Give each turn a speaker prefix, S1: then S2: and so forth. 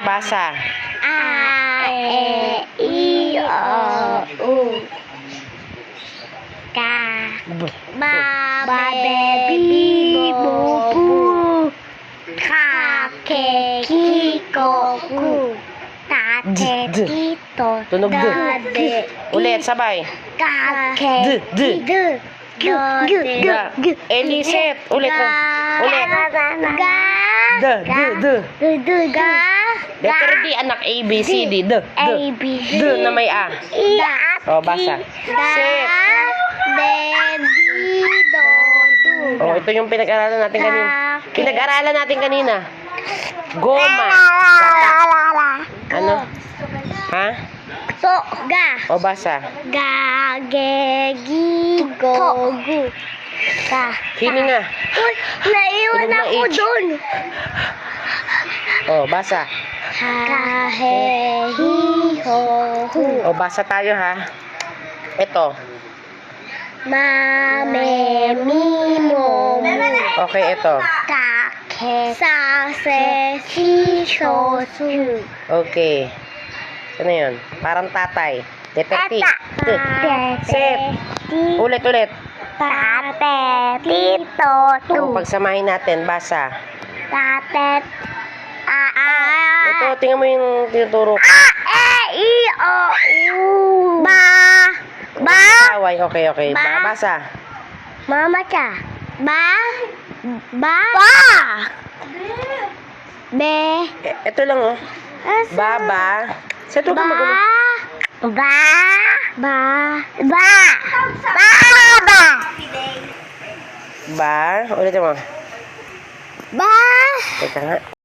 S1: Basa.
S2: A, E, I, O, U. Ka. Ba, be, bi, bo, bu. Ka, ke, ki, ko, ku. Tate, tito.
S1: Tunog D.
S2: Dade.
S1: Ulit, sabay.
S2: Ka, ke,
S1: D.
S2: ki, gu, gu, gu, gu.
S1: Eliseth. Ulit. Ulit.
S2: Ga.
S1: D.
S2: Ga.
S1: Letter D, anak. A, B, C, D. D.
S2: A, B, C.
S1: D na may A. O, basa. Set.
S2: Baby, do, do.
S1: O, ito yung pinag-aralan natin kanina. Pinag-aralan natin kanina. Goma. Ano? Ha?
S2: So, ga.
S1: O, basa.
S2: Ga, ge, gi, go, gu. Ga.
S1: Hininga.
S2: Uy, naiwan
S1: Tunog ng
S2: ako
S1: H.
S2: dun.
S1: O, basa.
S2: Ha, he, hi, ho, hu.
S1: O, basa tayo ha. Ito.
S2: Ma, me, mi, mo, mu.
S1: Okay, ito.
S2: Ta, ke, sa, se, si, so, su.
S1: Okay. Ano yun? Parang tatay. Letter T. T. Set. Ulit.
S2: Tate, tito, tu.
S1: O, pagsamahin natin. Basa.
S2: Tate,
S1: Ito, tingnan mo yung tinuturo ko.
S2: I, O, U. Ba.
S1: Away. Okay.
S2: Ba.
S1: Basa.
S2: Mama cha. Ba. Be.
S1: Ito lang oh. Baba. Sa ito ka magulo. Ba. Ulit mo.
S2: Ba.
S1: Teka nga.